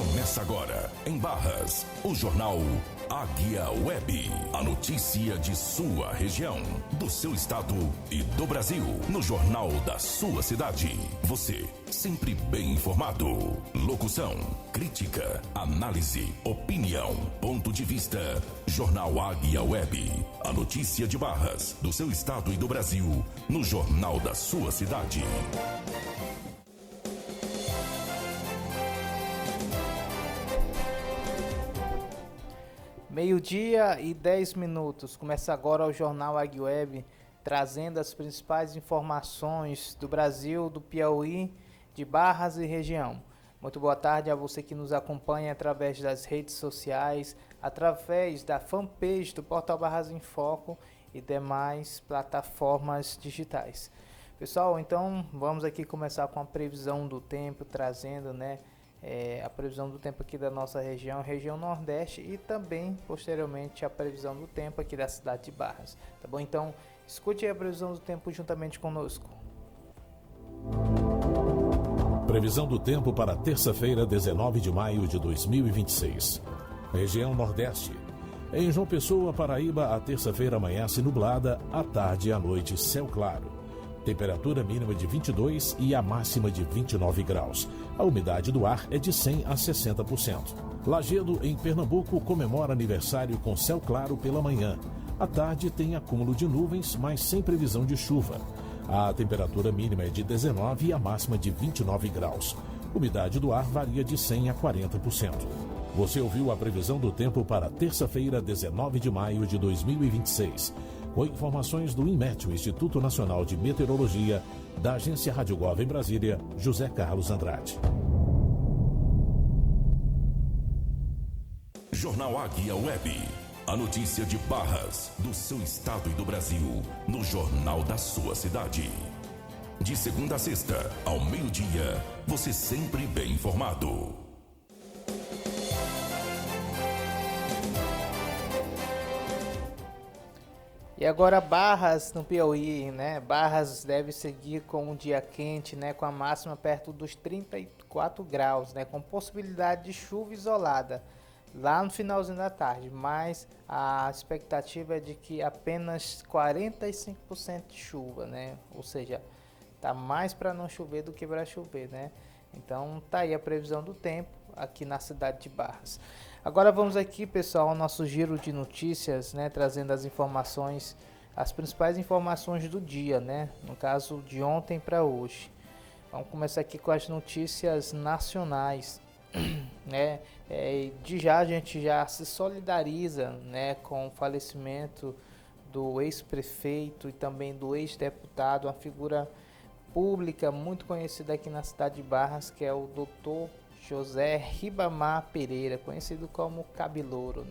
Começa agora, em Barras, o jornal Águia Web. A notícia de sua região, do seu estado e do Brasil. No jornal da sua cidade. Você, sempre bem informado. Locução, crítica, análise, opinião, ponto de vista. Jornal Águia Web. A notícia de Barras, do seu estado e do Brasil. No jornal da sua cidade. Meio-dia e 10 minutos. Começa agora o Jornal Águia Web, trazendo as principais informações do Brasil, do Piauí, de Barras e região. Muito boa tarde a você que nos acompanha através das redes sociais, através da fanpage do Portal Barras em Foco e demais plataformas digitais. Pessoal, então vamos aqui começar com a previsão do tempo, trazendo, a previsão do tempo aqui da nossa região Nordeste, e também posteriormente a previsão do tempo aqui da cidade de Barras, tá bom? Então escute aí a previsão do tempo juntamente conosco. Previsão do tempo para terça-feira, 19 de maio de 2026. Região Nordeste. Em João Pessoa, Paraíba, a terça-feira amanhece nublada, à tarde e à noite céu claro. Temperatura mínima de 22 e a máxima de 29 graus. A umidade do ar é de 100 a 60%. Lajedo, em Pernambuco, comemora aniversário com céu claro pela manhã. À tarde tem acúmulo de nuvens, mas sem previsão de chuva. A temperatura mínima é de 19 e a máxima de 29 graus. Umidade do ar varia de 100 a 40%. Você ouviu a previsão do tempo para terça-feira, 19 de maio de 2026. Com informações do INMET, o Instituto Nacional de Meteorologia, da Agência Rádio Gov em Brasília, José Carlos Andrade. Jornal Águia Web. A notícia de Barras, do seu estado e do Brasil, no jornal da sua cidade. De segunda a sexta, ao meio-dia, você sempre bem informado. E agora Barras no Piauí, Barras deve seguir com um dia quente, com a máxima perto dos 34 graus, com possibilidade de chuva isolada lá no finalzinho da tarde, mas a expectativa é de que apenas 45% de chuva, Ou seja, tá mais para não chover do que para chover, Então tá aí a previsão do tempo aqui na cidade de Barras. Agora vamos aqui, pessoal, ao nosso giro de notícias, trazendo as informações, as principais informações do dia, no caso de ontem para hoje. Vamos começar aqui com as notícias nacionais, De já a gente já se solidariza, com o falecimento do ex-prefeito e também do ex-deputado, uma figura pública muito conhecida aqui na cidade de Barras, que é o Dr. José Ribamar Pereira, conhecido como Cabelouro,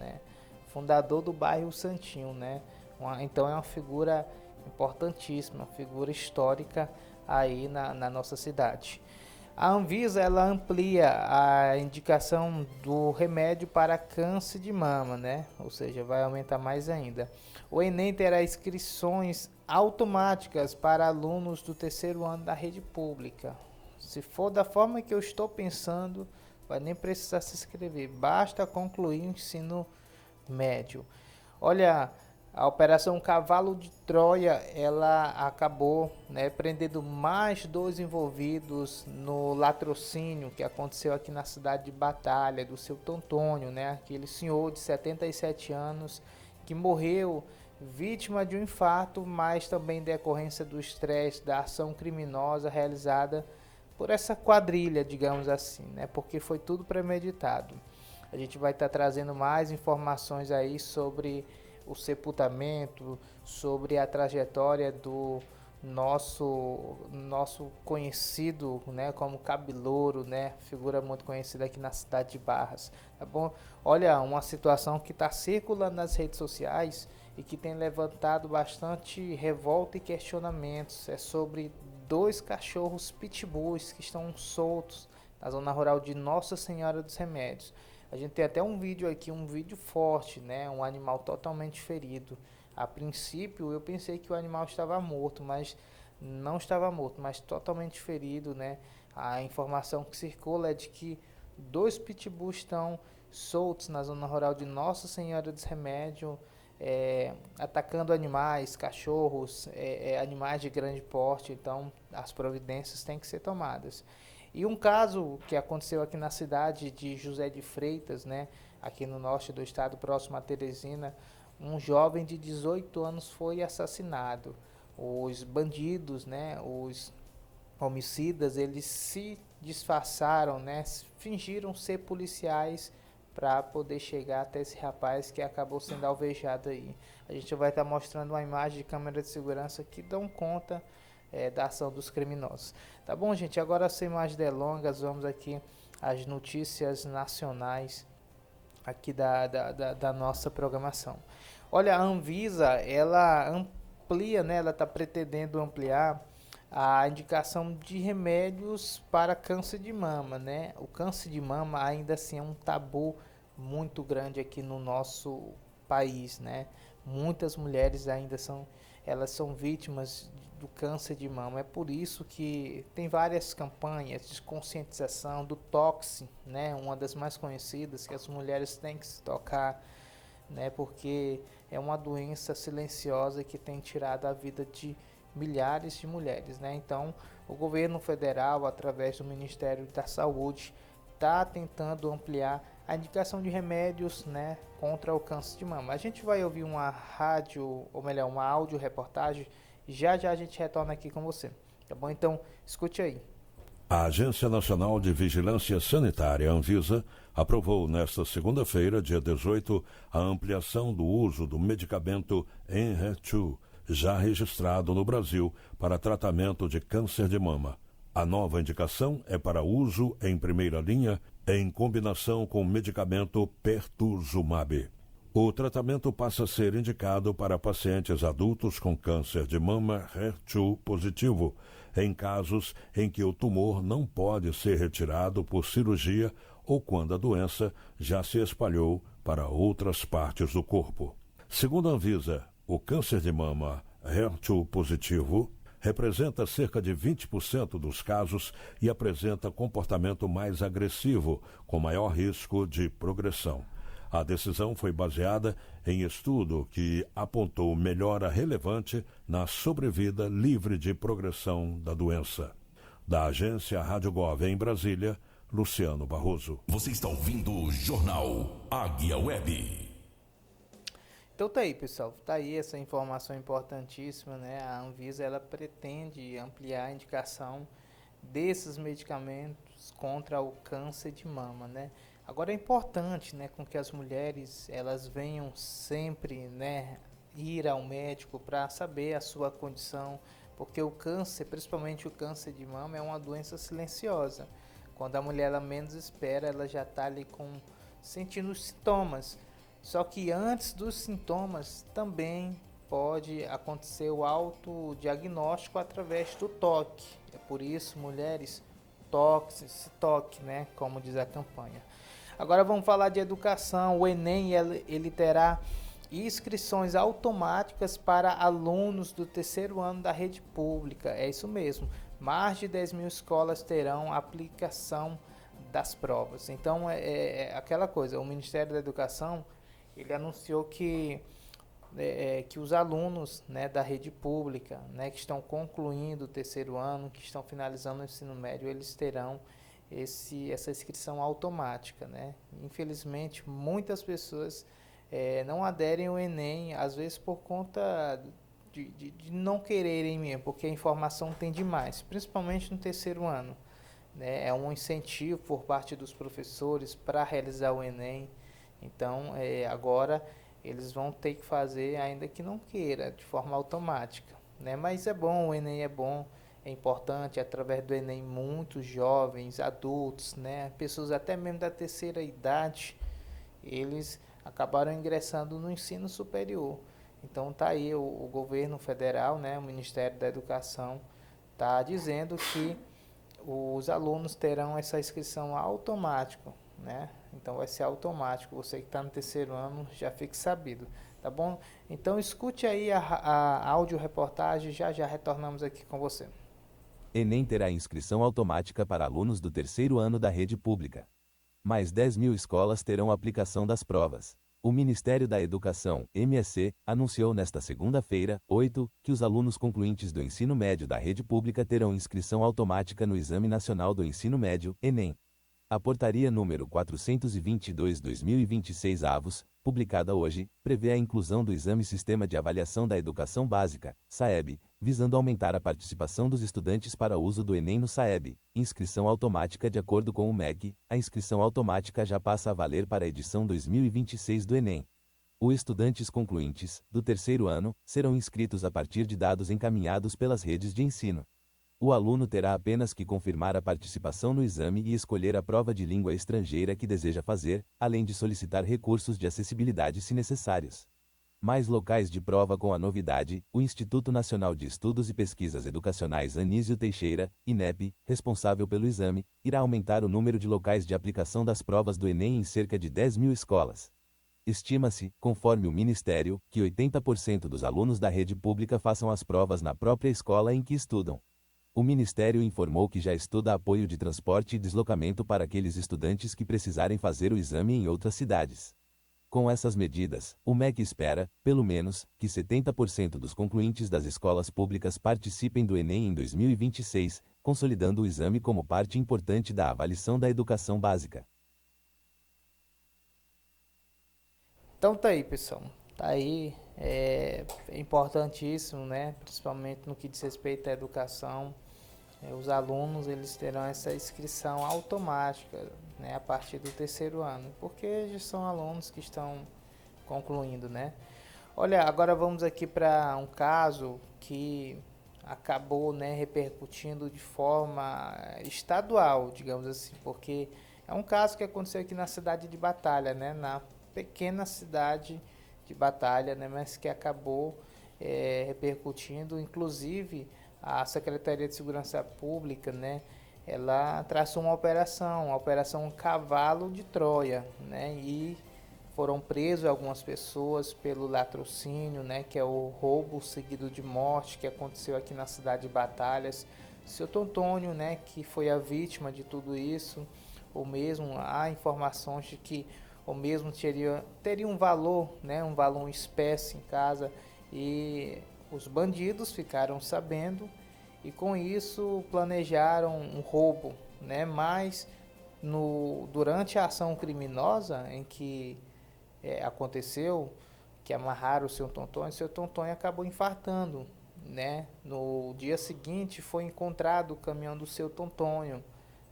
fundador do bairro Santinho, Então é uma figura importantíssima, uma figura histórica aí na nossa cidade. A Anvisa, ela amplia a indicação do remédio para câncer de mama, Ou seja, vai aumentar mais ainda. O Enem terá inscrições automáticas para alunos do terceiro ano da rede pública. Se for da forma que eu estou pensando, vai nem precisar se inscrever, basta concluir o ensino médio. Olha, a Operação Cavalo de Troia, ela acabou prendendo mais 2 envolvidos no latrocínio que aconteceu aqui na cidade de Batalha, do seu Antônio, aquele senhor de 77 anos que morreu vítima de um infarto, mas também decorrência do estresse da ação criminosa realizada por essa quadrilha, digamos assim, porque foi tudo premeditado. A gente vai estar trazendo mais informações aí sobre o sepultamento, sobre a trajetória do nosso conhecido, como Cabelouro, figura muito conhecida aqui na cidade de Barras, tá bom? Olha, uma situação que está circulando nas redes sociais e que tem levantado bastante revolta e questionamentos, é sobre 2 cachorros pitbulls que estão soltos na zona rural de Nossa Senhora dos Remédios. A gente tem até um vídeo aqui, um vídeo forte, um animal totalmente ferido. A princípio eu pensei que o animal estava morto, mas não estava morto, mas totalmente ferido, A informação que circula é de que 2 pitbulls estão soltos na zona rural de Nossa Senhora dos Remédios, atacando animais, cachorros, animais de grande porte. Então as providências têm que ser tomadas. E um caso que aconteceu aqui na cidade de José de Freitas, né, aqui no norte do estado, próximo a Teresina, um jovem de 18 anos foi assassinado. Os bandidos, né, os homicidas, eles se disfarçaram, né, fingiram ser policiais para poder chegar até esse rapaz que acabou sendo alvejado aí. A gente vai estar mostrando uma imagem de câmera de segurança que dão conta da ação dos criminosos. Tá bom, gente? Agora, sem mais delongas, vamos aqui às notícias nacionais aqui da nossa programação. Olha, a Anvisa, ela amplia, né? Ela está pretendendo ampliar a indicação de remédios para câncer de mama, né? O câncer de mama ainda assim é um tabu muito grande aqui no nosso país, né? Muitas mulheres ainda são vítimas do câncer de mama. É por isso que tem várias campanhas de conscientização do toque, né? Uma das mais conhecidas, que as mulheres têm que se tocar, né? Porque é uma doença silenciosa que tem tirado a vida de milhares de mulheres, né? Então, o governo federal, através do Ministério da Saúde, está tentando ampliar a indicação de remédios, né, contra o câncer de mama. A gente vai ouvir uma uma áudio reportagem, já a gente retorna aqui com você, tá bom? Então, escute aí. A Agência Nacional de Vigilância Sanitária, Anvisa, aprovou nesta segunda-feira, dia 18, a ampliação do uso do medicamento Enhertu, já registrado no Brasil para tratamento de câncer de mama. A nova indicação é para uso em primeira linha em combinação com o medicamento Pertuzumab. O tratamento passa a ser indicado para pacientes adultos com câncer de mama HER2 positivo, em casos em que o tumor não pode ser retirado por cirurgia ou quando a doença já se espalhou para outras partes do corpo. Segundo a Anvisa, o câncer de mama HER2 positivo representa cerca de 20% dos casos e apresenta comportamento mais agressivo, com maior risco de progressão. A decisão foi baseada em estudo que apontou melhora relevante na sobrevida livre de progressão da doença. Da agência Rádio Gov em Brasília, Luciano Barroso. Você está ouvindo o Jornal Águia Web. Então tá aí, pessoal, tá aí essa informação importantíssima, né? A Anvisa, ela pretende ampliar a indicação desses medicamentos contra o câncer de mama, né? Agora é importante, né, com que as mulheres, elas venham sempre, né, ir ao médico para saber a sua condição, porque o câncer, principalmente o câncer de mama, é uma doença silenciosa. Quando a mulher ela menos espera, ela já está ali sentindo os sintomas. Só que antes dos sintomas também pode acontecer o autodiagnóstico através do toque. É por isso, mulheres, se toque, né? Como diz a campanha. Agora vamos falar de educação. O Enem ele terá inscrições automáticas para alunos do terceiro ano da rede pública. É isso mesmo. Mais de 10 mil escolas terão aplicação das provas. Então é aquela coisa. O Ministério da Educação ele anunciou que os alunos, né, da rede pública, né, que estão concluindo o terceiro ano, que estão finalizando o ensino médio, eles terão essa inscrição automática, né? Infelizmente, muitas pessoas não aderem ao Enem, às vezes por conta de não quererem mesmo, porque a informação tem demais, principalmente no terceiro ano, né? É um incentivo por parte dos professores para realizar o Enem. Então, agora eles vão ter que fazer, ainda que não queira, de forma automática, né? Mas é bom, o Enem é bom, é importante. Através do Enem, muitos jovens, adultos, né, pessoas até mesmo da terceira idade, eles acabaram ingressando no ensino superior. Então, tá aí o governo federal, né, o Ministério da Educação, está dizendo que os alunos terão essa inscrição automática, né? Então vai ser automático. Você que está no terceiro ano já fique sabido, tá bom? Então escute aí a áudio reportagem, já retornamos aqui com você. Enem terá inscrição automática para alunos do terceiro ano da rede pública. Mais 10.000 escolas terão aplicação das provas. O Ministério da Educação, MSE, anunciou nesta segunda-feira, 8, que os alunos concluintes do ensino médio da rede pública terão inscrição automática no Exame Nacional do Ensino Médio, Enem. A portaria número 422/2026 avos, publicada hoje, prevê a inclusão do Exame Sistema de Avaliação da Educação Básica, SAEB, visando aumentar a participação dos estudantes para uso do Enem no SAEB. Inscrição automática. De acordo com o MEC, a inscrição automática já passa a valer para a edição 2026 do Enem. Os estudantes concluintes, do terceiro ano, serão inscritos a partir de dados encaminhados pelas redes de ensino. O aluno terá apenas que confirmar a participação no exame e escolher a prova de língua estrangeira que deseja fazer, além de solicitar recursos de acessibilidade se necessários. Mais locais de prova. Com a novidade, o Instituto Nacional de Estudos e Pesquisas Educacionais Anísio Teixeira, INEP, responsável pelo exame, irá aumentar o número de locais de aplicação das provas do Enem em cerca de 10.000 escolas. Estima-se, conforme o Ministério, que 80% dos alunos da rede pública façam as provas na própria escola em que estudam. O Ministério informou que já estuda apoio de transporte e deslocamento para aqueles estudantes que precisarem fazer o exame em outras cidades. Com essas medidas, o MEC espera, pelo menos, que 70% dos concluintes das escolas públicas participem do Enem em 2026, consolidando o exame como parte importante da avaliação da educação básica. Então tá aí, pessoal. Tá aí, é importantíssimo, né? Principalmente no que diz respeito à educação. Os alunos, eles terão essa inscrição automática, né, a partir do terceiro ano, porque já são alunos que estão concluindo, né? Olha, agora vamos aqui para um caso que acabou, né, repercutindo de forma estadual, digamos assim, porque é um caso que aconteceu aqui na cidade de Batalha, né, na pequena cidade de Batalha, né, mas que acabou repercutindo, inclusive a Secretaria de Segurança Pública, né, ela traçou uma operação Cavalo de Troia, né, e foram presos algumas pessoas pelo latrocínio, né, que é o roubo seguido de morte que aconteceu aqui na cidade de Batalhas. Seu Tontônio, né, que foi a vítima de tudo isso, ou mesmo há informações de que o mesmo teria um valor, né, um valor em espécie em casa, e os bandidos ficaram sabendo e com isso planejaram um roubo, né? Mas durante a ação criminosa em que aconteceu, que amarraram o seu Tontônio acabou infartando, né? No dia seguinte foi encontrado o caminhão do seu Tontônio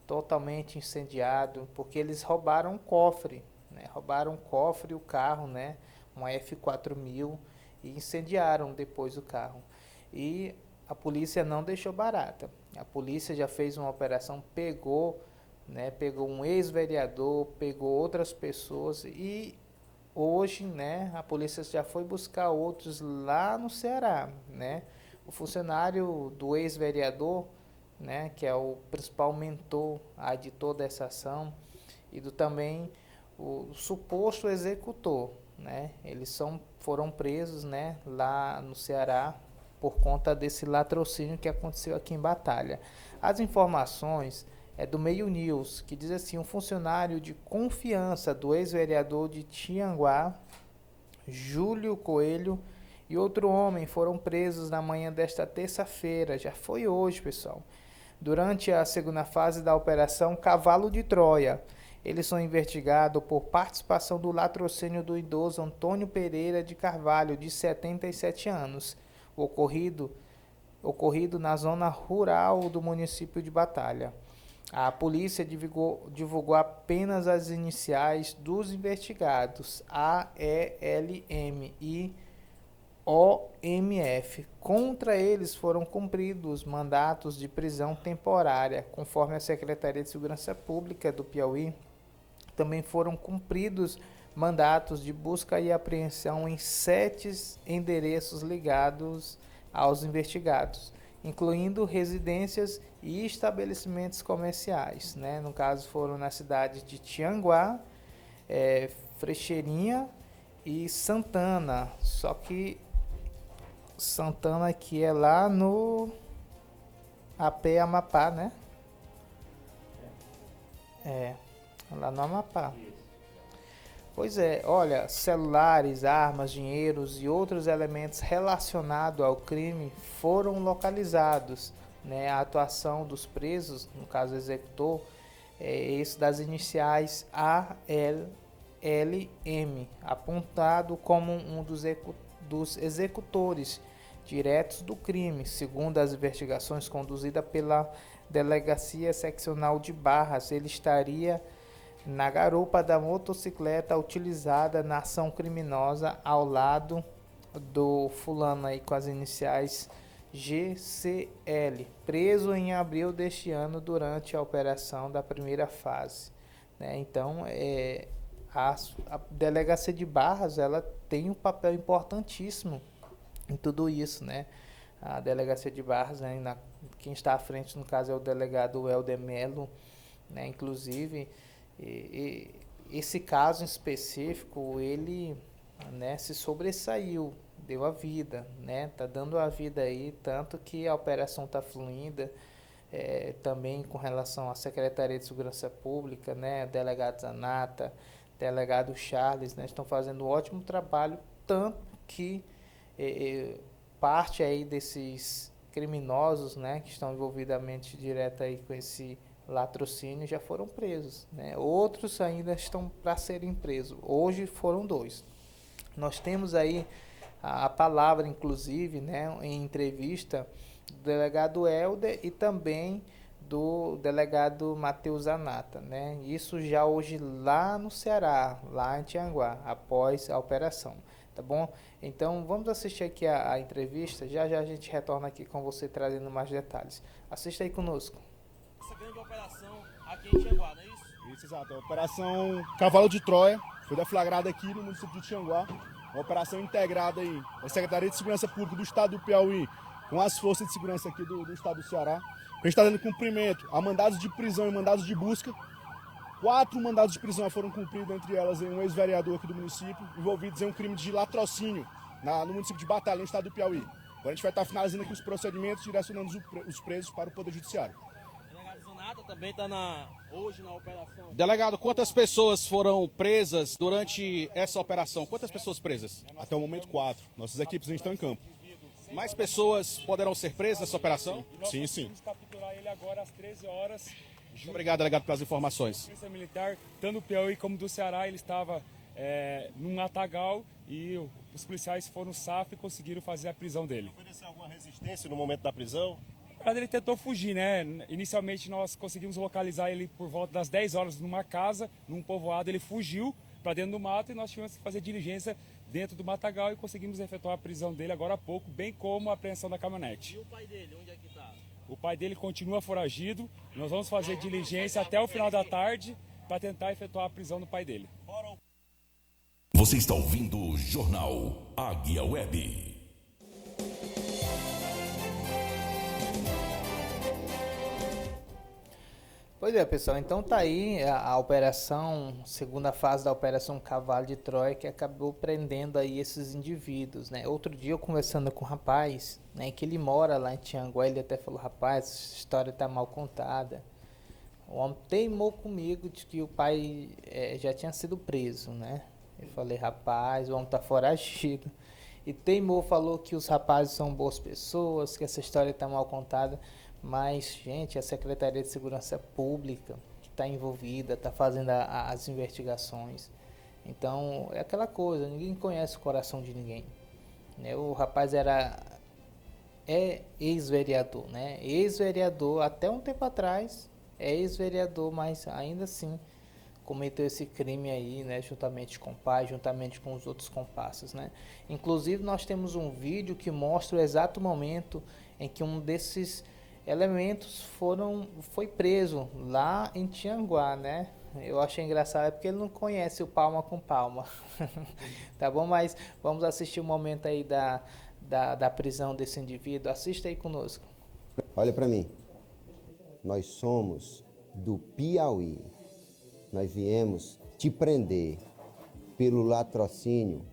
totalmente incendiado, porque eles roubaram um cofre, né? Roubaram um cofre e o carro, né? Uma F4000, e incendiaram depois o carro. E a polícia não deixou barata. A polícia já fez uma operação, pegou um ex-vereador, pegou outras pessoas e hoje, né, a polícia já foi buscar outros lá no Ceará, né? O funcionário do ex-vereador, né, que é o principal mentor de toda essa ação, e também o suposto executor, né? Eles foram presos, né, lá no Ceará por conta desse latrocínio que aconteceu aqui em Batalha. As informações do Meio News, que diz assim: um funcionário de confiança do ex-vereador de Tianguá, Júlio Coelho, e outro homem foram presos na manhã desta terça-feira, já foi hoje, pessoal, durante a segunda fase da Operação Cavalo de Troia. Eles são investigados por participação do latrocínio do idoso Antônio Pereira de Carvalho, de 77 anos, ocorrido na zona rural do município de Batalha. A polícia divulgou apenas as iniciais dos investigados, AELM e OMF. Contra eles foram cumpridos mandatos de prisão temporária, conforme a Secretaria de Segurança Pública do Piauí. Também foram cumpridos mandatos de busca e apreensão em 7 endereços ligados aos investigados, incluindo residências e estabelecimentos comerciais, né? No caso, foram na cidade de Tianguá, Frecheirinha e Santana. Só que Santana aqui é lá no AP Amapá, né? Lá no Amapá. Pois é, olha, celulares, armas, dinheiros e outros elementos relacionados ao crime foram localizados, né? A atuação dos presos, no caso executor, é esse das iniciais ALLM, apontado como um dos executores diretos do crime, segundo as investigações conduzidas pela Delegacia Seccional de Barras. Ele estaria na garupa da motocicleta utilizada na ação criminosa ao lado do fulano aí com as iniciais GCL, preso em abril deste ano durante a operação da primeira fase, né? Então, a Delegacia de Barras, ela tem um papel importantíssimo em tudo isso, né? A Delegacia de Barras, né, quem está à frente, no caso, é o delegado Helder Melo, né? Inclusive, esse caso em específico, ele, né, se sobressaiu, deu a vida, né? Tá dando a vida aí, tanto que a operação está fluindo, também com relação à Secretaria de Segurança Pública, né? Delegado Zanata, delegado Charles, né? Estão fazendo um ótimo trabalho, tanto que parte aí desses criminosos, né, que estão envolvidamente direto aí com esse latrocínio já foram presos, né? Outros ainda estão para serem presos. Hoje foram 2. Nós temos aí a palavra, inclusive, né, em entrevista, do delegado Helder e também do delegado Matheus Zanata, né? Isso já hoje lá no Ceará, lá em Tianguá, após a operação, tá bom? Então vamos assistir aqui a entrevista, já a gente retorna aqui com você trazendo mais detalhes. Assista aí conosco. Essa grande operação aqui em Tianguá, não é isso? Isso, exato. A Operação Cavalo de Troia foi deflagrada aqui no município de Tianguá. Uma operação integrada aí da Secretaria de Segurança Pública do Estado do Piauí com as forças de segurança aqui do Estado do Ceará. A gente está dando cumprimento a mandados de prisão e mandados de busca. 4 mandados de prisão foram cumpridos, entre elas um ex-vereador aqui do município, envolvidos em um crime de latrocínio no município de Batalha, no estado do Piauí. Agora a gente vai estar finalizando aqui os procedimentos, direcionando os presos para o Poder Judiciário. O delegado Zanata também está hoje na operação. Delegado, quantas pessoas foram presas durante essa operação? Quantas pessoas presas? Até o momento 4. Nossas equipes estão em campo. Mais pessoas poderão ser presas nessa operação? Sim, sim. Vamos capturar ele agora às 13 horas. Obrigado, delegado, pelas informações. A Polícia Militar, tanto do Piauí como do Ceará, ele estava num matagal e os policiais foram SAF e conseguiram fazer a prisão dele. Ofereceu alguma resistência no momento da prisão? Na verdade, ele tentou fugir, né? Inicialmente nós conseguimos localizar ele por volta das 10 horas numa casa, num povoado. Ele fugiu para dentro do mato e nós tivemos que fazer diligência dentro do matagal e conseguimos efetuar a prisão dele agora há pouco, bem como a apreensão da caminhonete. E o pai dele, onde é que está? O pai dele continua foragido. Nós vamos fazer diligência até o final da tarde para tentar efetuar a prisão do pai dele. Você está ouvindo o Jornal Águia Web. Pois é, pessoal, então tá aí a operação, segunda fase da operação Cavalo de Troia, que acabou prendendo aí esses indivíduos, né? Outro dia eu conversando com um rapaz, né, que ele mora lá em Tianguá, ele até falou: rapaz, essa história tá mal contada. O homem teimou comigo de que o pai já tinha sido preso, né? Eu falei: rapaz, o homem tá foragido. E teimou, falou que os rapazes são boas pessoas, que essa história tá mal contada. Mas, gente, a Secretaria de Segurança Pública que está envolvida, está fazendo as investigações. Então, é aquela coisa, ninguém conhece o coração de ninguém, né? O rapaz é ex-vereador, né? Ex-vereador, até um tempo atrás, é ex-vereador, mas ainda assim cometeu esse crime aí, né? Juntamente com o pai, juntamente com os outros comparsas, né? Inclusive, nós temos um vídeo que mostra o exato momento em que um desses elementos foi preso lá em Tianguá, né? Eu achei engraçado porque ele não conhece o palma com palma. Tá bom? Mas vamos assistir o momento aí da prisão desse indivíduo. Assista aí conosco. Olha para mim. Nós somos do Piauí. Nós viemos te prender pelo latrocínio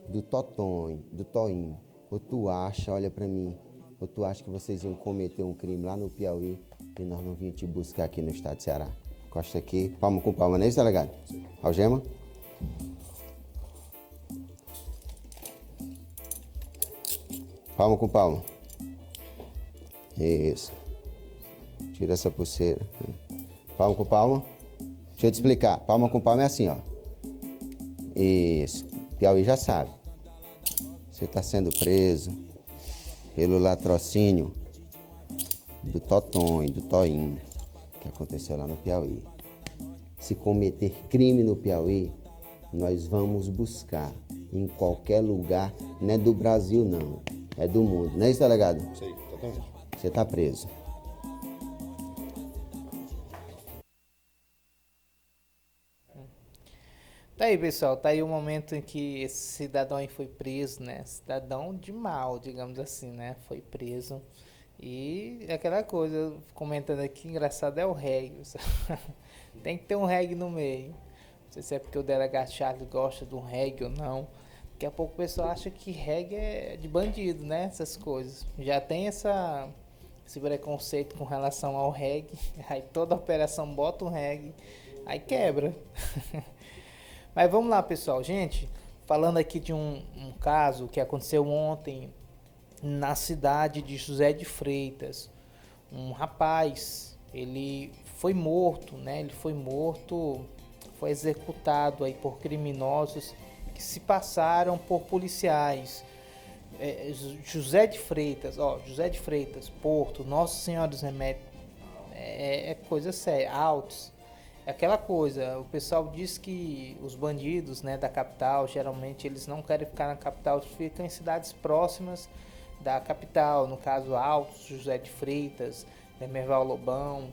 do Totonho, do Toinho. Ou tu acha, olha para mim, ou tu acha que vocês iam cometer um crime lá no Piauí e nós não vimos te buscar aqui no estado de Ceará? Encosta aqui, palma com palma, não é isso, delegado? Algema. Palma com palma. Isso. Tira essa pulseira. Palma com palma. Deixa eu te explicar. Palma com palma é assim, ó. Isso. Piauí já sabe. Você está sendo preso pelo latrocínio do Totonho e do Toinho, que aconteceu lá no Piauí. Se cometer crime no Piauí, nós vamos buscar em qualquer lugar, não é do Brasil não, é do mundo. Não é isso, delegado? Sei, totalmente. Você está preso. Tá aí, pessoal, tá aí o momento em que esse cidadão aí foi preso, né? Cidadão de mal, digamos assim, né? Foi preso. E aquela coisa, comentando aqui, engraçado é o reggae. Tem que ter um reggae no meio. Não sei se é porque o delegado Charles gosta do reggae ou não. Daqui a pouco o pessoal acha que reggae é de bandido, né? Essas coisas. Já tem esse preconceito com relação ao reggae. Aí toda operação bota um reggae. Aí quebra. Mas vamos lá, pessoal. Gente, falando aqui de um caso que aconteceu ontem na cidade de José de Freitas. Um rapaz, ele foi morto, né? Ele foi morto, foi executado aí por criminosos que se passaram por policiais. José de Freitas, José de Freitas, Porto, Nossa Senhora dos Remédios, é coisa séria, Altos. É aquela coisa, o pessoal diz que os bandidos, né, da capital, geralmente eles não querem ficar na capital, ficam em cidades próximas da capital, no caso Altos, José de Freitas, Demerval Lobão,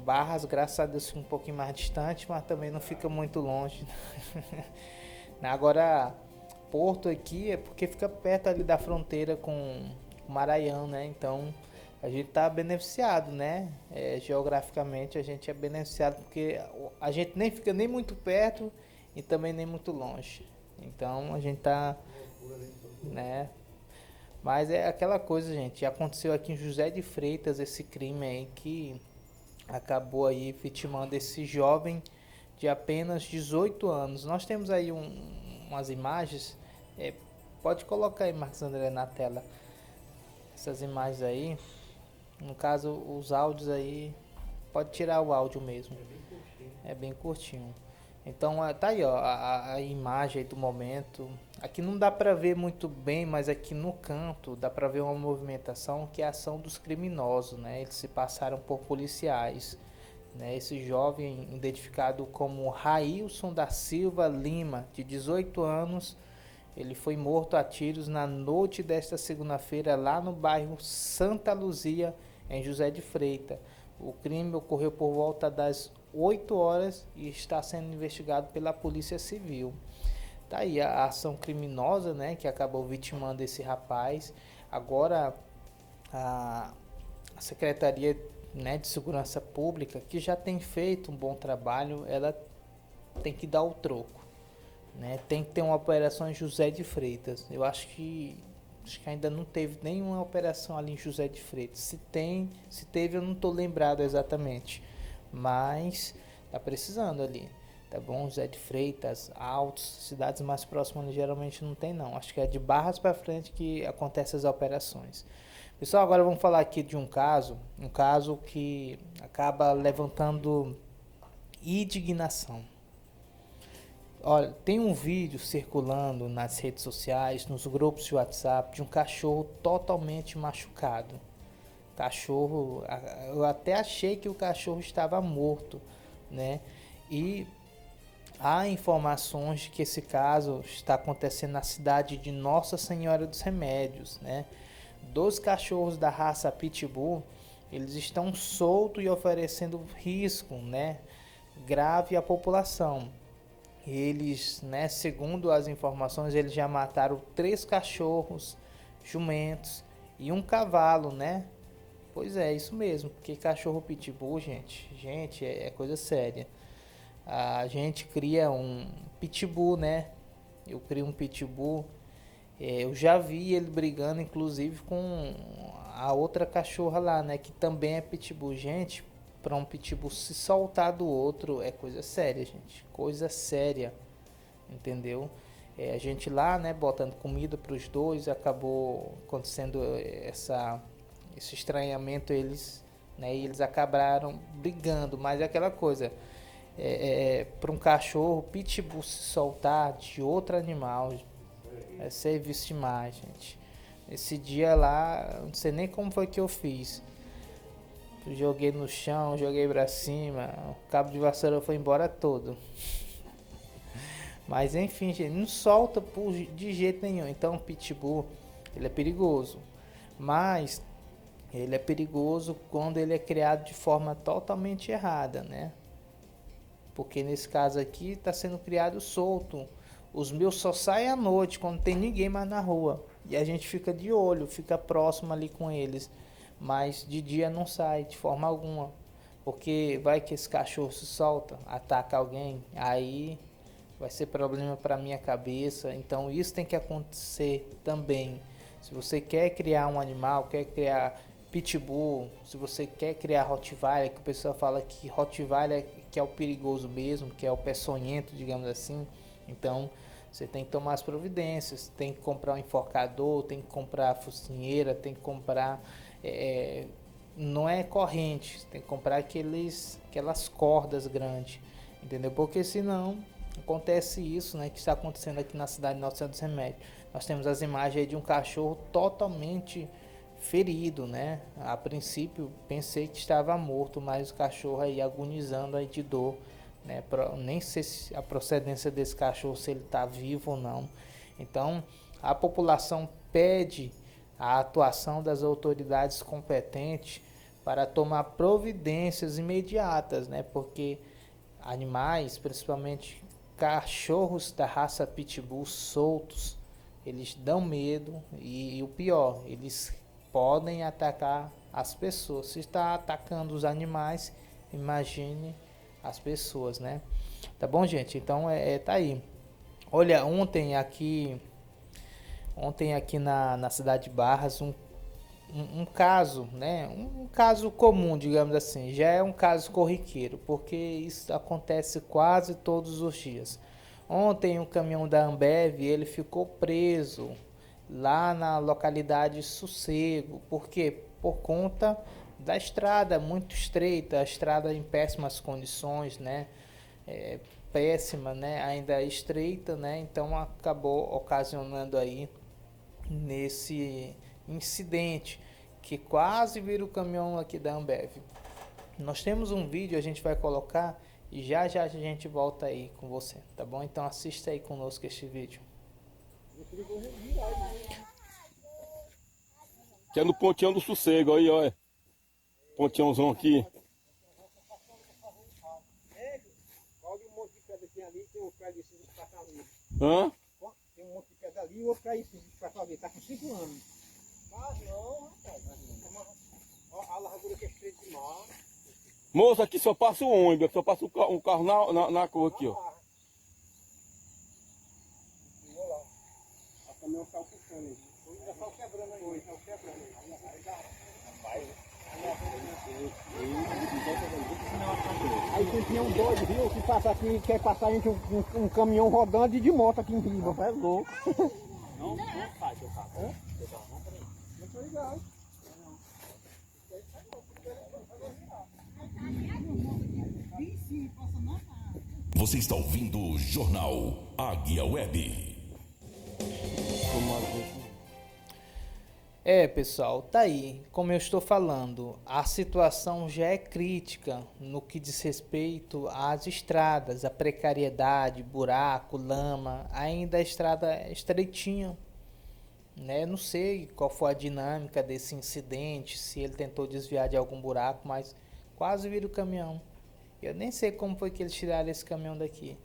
Barras, graças a Deus fica um pouquinho mais distante, mas também não fica muito longe. Agora, Porto aqui é porque fica perto ali da fronteira com o Maranhão, né, então a gente está beneficiado, né? Geograficamente a gente é beneficiado porque a gente nem fica nem muito perto e também nem muito longe. Então a gente tá, né? Mas é aquela coisa, gente. Aconteceu aqui em José de Freitas esse crime aí que acabou aí vitimando esse jovem de apenas 18 anos. Nós temos aí umas imagens. Pode colocar aí, Marcos André, na tela. Essas imagens aí. No caso, os áudios aí, pode tirar o áudio mesmo. É bem curtinho. Então, tá aí, ó, a imagem aí do momento. Aqui não dá pra ver muito bem, mas aqui no canto dá pra ver uma movimentação que é a ação dos criminosos, né? Eles se passaram por policiais, né? Esse jovem, identificado como Railson da Silva Lima, de 18 anos, ele foi morto a tiros na noite desta segunda-feira lá no bairro Santa Luzia, em José de Freitas. O crime ocorreu por volta das 8 horas e está sendo investigado pela Polícia Civil. Tá aí a ação criminosa, né, que acabou vitimando esse rapaz. Agora a Secretaria, né, de Segurança Pública, que já tem feito um bom trabalho, ela tem que dar o troco, né? Tem que ter uma operação em José de Freitas. Eu acho que ainda não teve nenhuma operação ali em José de Freitas. Se teve, eu não estou lembrado exatamente. Mas tá precisando ali, tá bom? José de Freitas, Altos, cidades mais próximas ali, geralmente não tem não. Acho que é de Barras para frente que acontecem as operações. Pessoal, agora vamos falar aqui de um caso que acaba levantando indignação. Olha, tem um vídeo circulando nas redes sociais, nos grupos de WhatsApp, de um cachorro totalmente machucado. Cachorro, eu até achei que o cachorro estava morto, né? E há informações de que esse caso está acontecendo na cidade de Nossa Senhora dos Remédios, né? 2 cachorros da raça Pitbull, eles estão soltos e oferecendo risco, né, grave à população. Eles, né, segundo as informações, eles já mataram 3 cachorros, jumentos e um cavalo, né? Pois é, isso mesmo, porque cachorro pitbull, gente, é coisa séria. A gente cria um pitbull, né? Eu crio um pitbull, eu já vi ele brigando, inclusive, com a outra cachorra lá, né, que também é pitbull. Gente, para um pitbull se soltar do outro é coisa séria, gente. Coisa séria, entendeu? A gente lá, né, botando comida para os dois, acabou acontecendo esse estranhamento, eles, né, e eles acabaram brigando, mas é aquela coisa, para um cachorro, pitbull se soltar de outro animal, é serviço demais, gente. Esse dia lá, não sei nem como foi que eu fiz. Joguei no chão, joguei pra cima, o cabo de vassoura foi embora todo. Mas enfim, gente, não solta de jeito nenhum. Então o pitbull, ele é perigoso. Mas ele é perigoso quando ele é criado de forma totalmente errada, né? Porque nesse caso aqui está sendo criado solto. Os meus só saem à noite, quando tem ninguém mais na rua. E a gente fica de olho, fica próximo ali com eles. Mas de dia não sai de forma alguma. Porque vai que esse cachorro se solta, ataca alguém, aí vai ser problema para minha cabeça. Então isso tem que acontecer também. Se você quer criar um animal, quer criar pitbull, se você quer criar Rottweiler, que o pessoal fala que Rottweiler que é o perigoso mesmo, que é o peçonhento, digamos assim. Então você tem que tomar as providências, tem que comprar um enforcador, tem que comprar focinheira, tem que comprar... não é corrente, tem que comprar aquelas cordas grandes, entendeu? Porque senão acontece isso, né, que está acontecendo aqui na cidade de Nossa Senhora dos Remédios. Nós temos as imagens aí de um cachorro totalmente ferido, né? A princípio pensei que estava morto, mas o cachorro aí agonizando aí de dor, né? Nem sei se a procedência desse cachorro, se ele está vivo ou não. Então a população pede a atuação das autoridades competentes para tomar providências imediatas, né? Porque animais, principalmente cachorros da raça pitbull soltos, eles dão medo e o pior, eles podem atacar as pessoas. Se está atacando os animais, imagine as pessoas, né? Tá bom, gente? Então tá aí. Olha, ontem aqui na cidade de Barras, um caso, né? Um caso comum, digamos assim, já é um caso corriqueiro, porque isso acontece quase todos os dias. Ontem um caminhão da Ambev, ele ficou preso lá na localidade Sossego. Por quê? Por conta da estrada muito estreita, a estrada em péssimas condições, né? Péssima, né? Ainda estreita, né? Então acabou ocasionando aí nesse incidente que quase vira o caminhão aqui da Ambev. Nós temos um vídeo, a gente vai colocar e já a gente volta aí com você, tá bom? Então assista aí conosco este vídeo. Que é no Ponteão do Sossego, aí, olha. Ponteãozão aqui. Hã? Tem um monte de pedra ali e outro pra isso, pra fazer. Tá com 5 anos. Mas não, rapaz. Ó, a largura que é estreita demais. Moço, aqui só passa o ônibus, só passa um carro na cor aqui, ó. Vou lá. A caminhão saiu puxando aí. Já saiu quebrando aí. Saiu quebrando aí. Aí tem pneu doido, viu? Que passa aqui, quer passar a gente um caminhão rodando e de moto aqui em Riba. É louco. Não faz seu carro. Hã? Seu carro não, peraí. Não tô ligado. Você está ouvindo o Jornal Águia Web. Pessoal, tá aí. Como eu estou falando, a situação já é crítica no que diz respeito às estradas, a precariedade, buraco, lama, ainda a estrada é estreitinha, né? Não sei qual foi a dinâmica desse incidente, se ele tentou desviar de algum buraco, mas quase vira o caminhão. Eu nem sei como foi que eles tiraram esse caminhão daqui.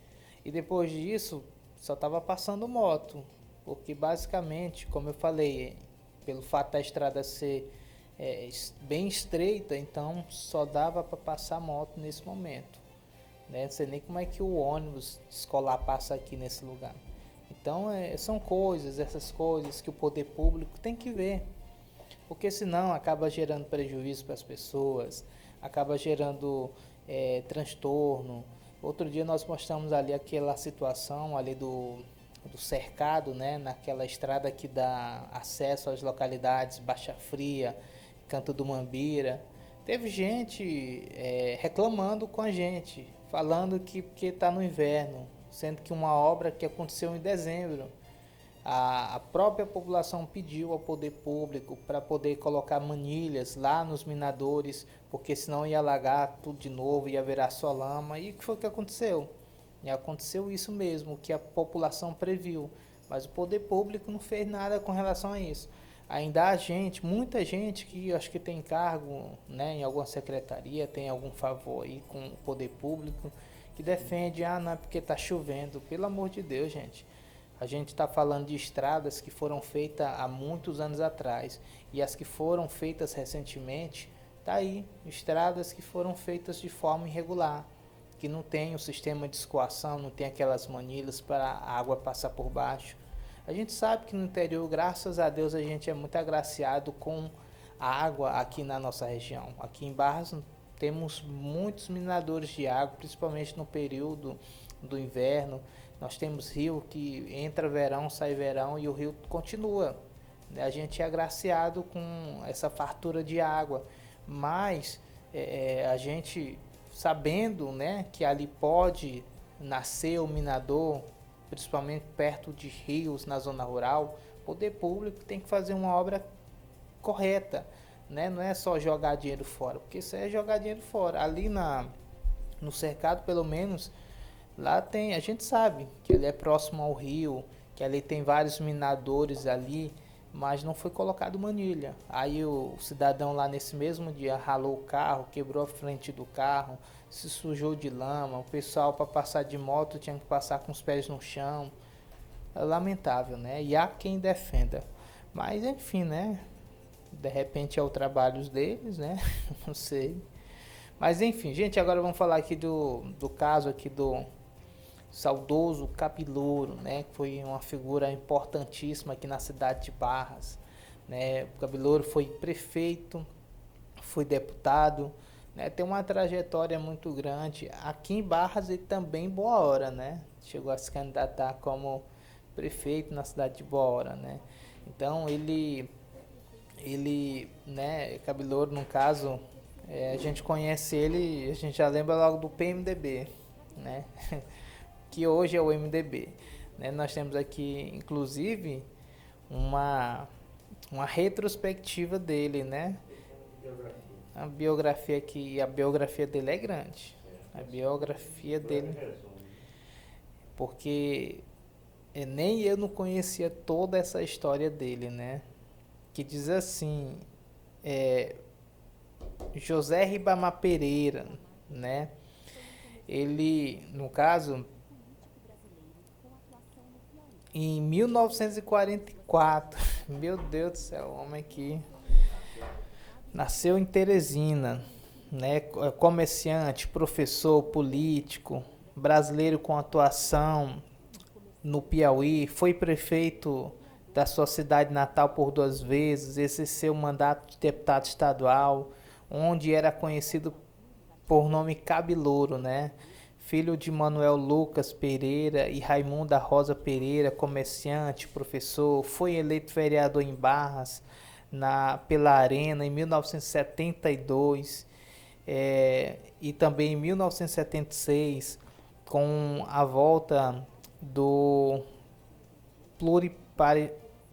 E depois disso, só estava passando moto, porque basicamente, como eu falei, pelo fato da estrada ser bem estreita, então só dava para passar moto nesse momento, né? Não sei nem como é que o ônibus escolar passa aqui nesse lugar. Então são essas coisas que o poder público tem que ver, porque senão acaba gerando prejuízo para as pessoas, acaba gerando transtorno. Outro dia nós mostramos ali aquela situação ali do cercado, né, naquela estrada que dá acesso às localidades Baixa Fria, Canto do Mambira. Teve gente reclamando com a gente, falando que porque está no inverno, sendo que uma obra que aconteceu em dezembro. A própria população pediu ao poder público para poder colocar manilhas lá nos minadores, porque senão ia alagar tudo de novo, ia virar só lama. E o que foi que aconteceu? E aconteceu isso mesmo, que a população previu, mas o poder público não fez nada com relação a isso. Ainda há gente, muita gente que acho que tem cargo, né, em alguma secretaria, tem algum favor aí com o poder público, que defende, não é porque está chovendo. Pelo amor de Deus, gente. A gente está falando de estradas que foram feitas há muitos anos atrás, e as que foram feitas recentemente, tá aí, estradas que foram feitas de forma irregular, que não tem o sistema de escoação, não tem aquelas manilhas para a água passar por baixo. A gente sabe que no interior, graças a Deus, a gente é muito agraciado com a água aqui na nossa região. Aqui em Barras temos muitos mineradores de água, principalmente no período do inverno. Nós temos rio que entra verão, sai verão e o rio continua. A gente é agraciado com essa fartura de água, mas a gente, sabendo, né, que ali pode nascer o minador, principalmente perto de rios na zona rural, o poder público tem que fazer uma obra correta, né? Não é só jogar dinheiro fora, porque isso é jogar dinheiro fora. Ali no cercado, pelo menos, lá tem, a gente sabe que ele é próximo ao rio, que ali tem vários minadores ali, mas não foi colocado manilha. Aí o cidadão lá nesse mesmo dia ralou o carro, quebrou a frente do carro, se sujou de lama, o pessoal para passar de moto tinha que passar com os pés no chão. É lamentável, né? E há quem defenda. Mas enfim, né? De repente é o trabalho deles, né? Não sei. Mas enfim, gente, agora vamos falar aqui do caso aqui do saudoso Cabelouro, né? Que foi uma figura importantíssima aqui na cidade de Barras, né? O Cabelouro foi prefeito, foi deputado, né? Tem uma trajetória muito grande aqui em Barras e também em Boa Hora, né? Chegou a se candidatar como prefeito na cidade de Boa Hora, né? Então ele, né? Cabelouro, no caso, a gente conhece ele, a gente já lembra logo do PMDB, né? Que hoje é o MDB, né? Nós temos aqui, inclusive, uma retrospectiva dele, né? A biografia aqui, a biografia dele é grande. A biografia dele, porque nem eu não conhecia toda essa história dele, né? Que diz assim, José Ribamar Pereira, né? Ele, no caso, em 1944, meu Deus do céu, o homem aqui nasceu em Teresina, né? Comerciante, professor, político, brasileiro com atuação no Piauí, foi prefeito da sua cidade natal por 2 vezes, exerceu o mandato de deputado estadual, onde era conhecido por nome Cabelouro, né? Filho de Manuel Lucas Pereira e Raimunda Rosa Pereira, comerciante, professor, foi eleito vereador em Barras pela Arena em 1972 e também em 1976, com a volta do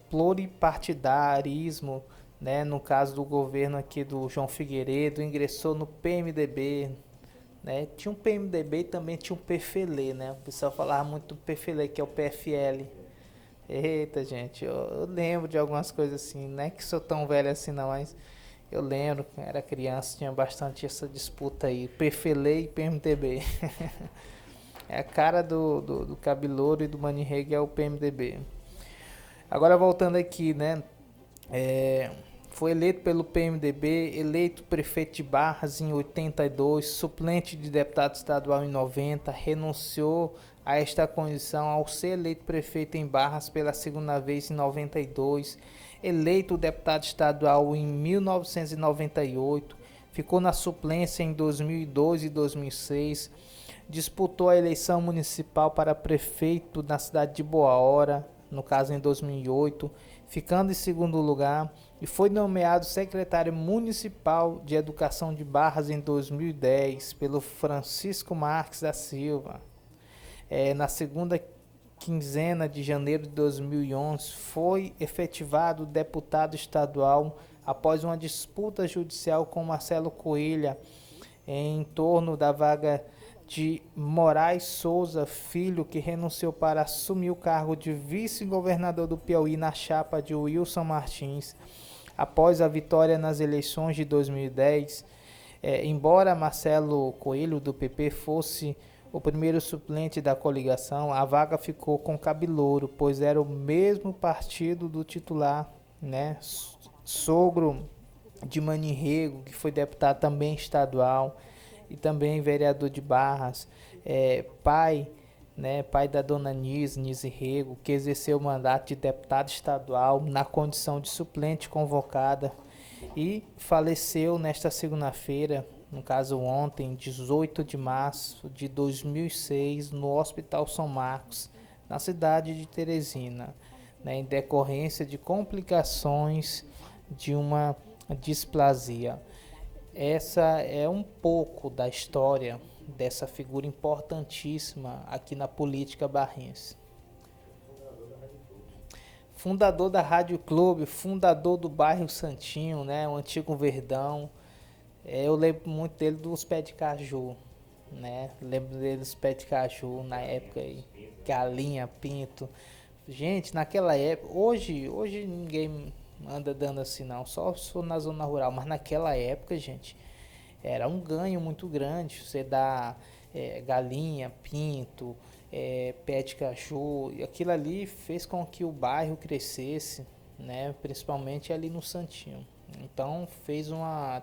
pluripartidarismo, né? No caso do governo aqui do João Figueiredo, ingressou no PMDB, né? Tinha um PMDB e também tinha um PFL, né? O pessoal falava muito do PFL, que é o PFL. Eita, gente, eu lembro de algumas coisas assim, não é que sou tão velho assim não, mas eu lembro, quando era criança, tinha bastante essa disputa aí, PFL e PMDB. É a cara do Cabelouro e do Manirrega, é o PMDB. Agora voltando aqui, né? Foi eleito pelo PMDB, eleito prefeito de Barras em 82, suplente de deputado estadual em 90, renunciou a esta condição ao ser eleito prefeito em Barras pela segunda vez em 92, eleito deputado estadual em 1998, ficou na suplência em 2002 e 2006, disputou a eleição municipal para prefeito na cidade de Boa Hora, no caso em 2008, ficando em segundo lugar, e foi nomeado secretário municipal de Educação de Barras em 2010 pelo Francisco Marques da Silva. Na segunda quinzena de janeiro de 2011, foi efetivado deputado estadual após uma disputa judicial com Marcelo Coelho em torno da vaga de Moraes Souza Filho, que renunciou para assumir o cargo de vice-governador do Piauí na chapa de Wilson Martins. Após a vitória nas eleições de 2010, embora Marcelo Coelho, do PP, fosse o primeiro suplente da coligação, a vaga ficou com Cabilouro, pois era o mesmo partido do titular, né? Sogro de Manirrego, que foi deputado também estadual e também vereador de Barras, pai da dona Nise Rego, que exerceu o mandato de deputado estadual na condição de suplente convocada e faleceu nesta segunda-feira, no caso ontem, 18 de março de 2006, no Hospital São Marcos, na cidade de Teresina, em decorrência de complicações de uma displasia. Essa é um pouco da história dessa figura importantíssima aqui na política barrense. Fundador da Rádio Clube, fundador do bairro Santinho, o antigo Verdão. Eu lembro muito dele dos pés de caju, lembro dele dos pés de caju na época aí, galinha, pinto. Gente, naquela época, hoje ninguém anda dando assim não, só na zona rural, mas naquela época, gente, era um ganho muito grande, você dá galinha, pinto, pé de caju, e aquilo ali fez com que o bairro crescesse, principalmente ali no Santinho. Então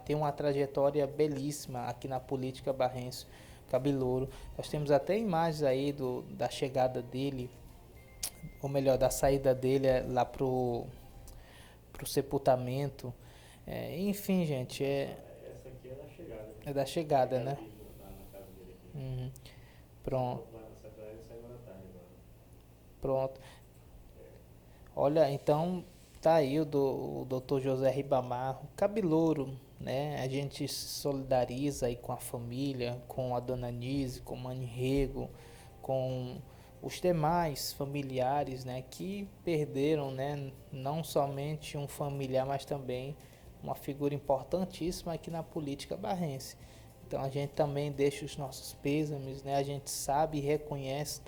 tem uma trajetória belíssima aqui na política barrense, Cabilouro. Nós temos até imagens aí da chegada dele, ou melhor, da saída dele lá pro sepultamento. Enfim, gente, essa aqui é da chegada. É da chegada, né? Pronto. Pronto. Olha, então tá aí o Dr. José Ribamar, Cabilouro, A gente se solidariza aí com a família, com a dona Nise, com o Manirrego, com os demais familiares, que perderam, não somente um familiar, mas também uma figura importantíssima aqui na política barrense. Então a gente também deixa os nossos pêsames, a gente sabe e reconhece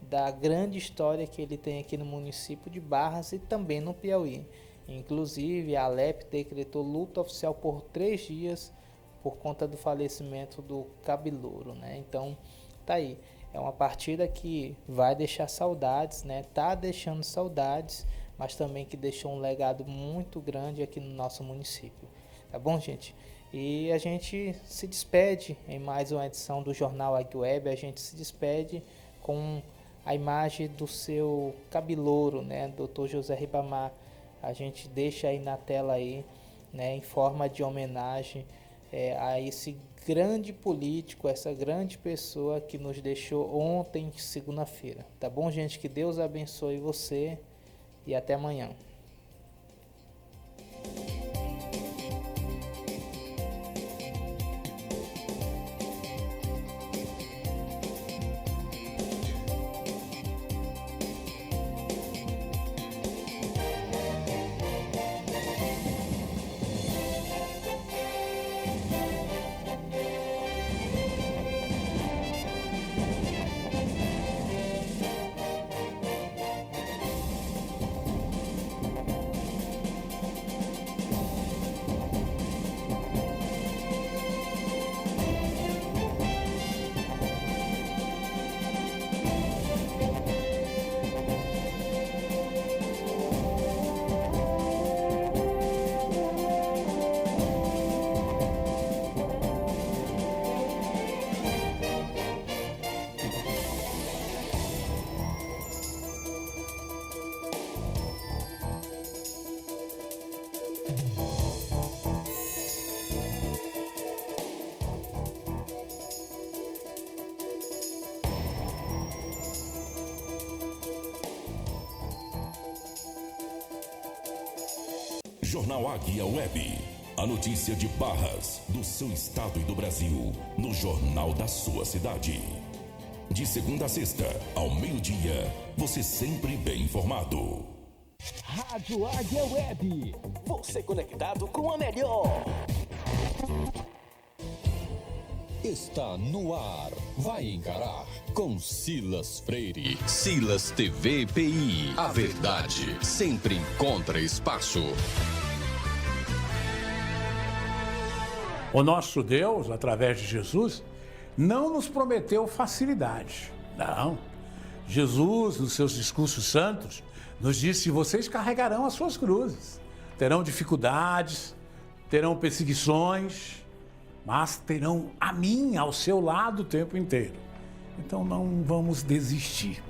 da grande história que ele tem aqui no município de Barras e também no Piauí. Inclusive a Alep decretou luta oficial por 3 dias por conta do falecimento do Cabilouro, Então tá aí. É uma partida que vai deixar saudades, Tá deixando saudades, mas também que deixou um legado muito grande aqui no nosso município. Tá bom, gente? E a gente se despede em mais uma edição do Jornal Águia Web. A gente se despede com a imagem do seu Cabilouro, Dr. José Ribamar. A gente deixa aí na tela aí, em forma de homenagem a esse grande político, essa grande pessoa que nos deixou ontem, segunda-feira. Tá bom, gente? Que Deus abençoe você e até amanhã. Jornal Águia Web. A notícia de Barras, do seu estado e do Brasil, no Jornal da sua cidade. De segunda a sexta, ao meio-dia, você sempre bem informado. Rádio Águia Web. Você conectado com a melhor. Está no ar. Vai encarar com Silas Freire. Silas TV PI. A verdade sempre encontra espaço. O nosso Deus, através de Jesus, não nos prometeu facilidade. Não. Jesus, nos seus discursos santos, nos disse: vocês carregarão as suas cruzes. Terão dificuldades, terão perseguições, mas terão a mim ao seu lado o tempo inteiro. Então não vamos desistir.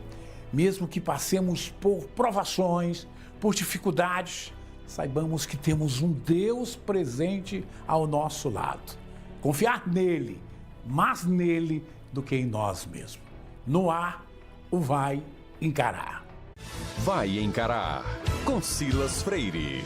Mesmo que passemos por provações, por dificuldades, saibamos que temos um Deus presente ao nosso lado. Confiar nele, mais nele do que em nós mesmos. No ar, o Vai Encarar. Vai Encarar com Silas Freire.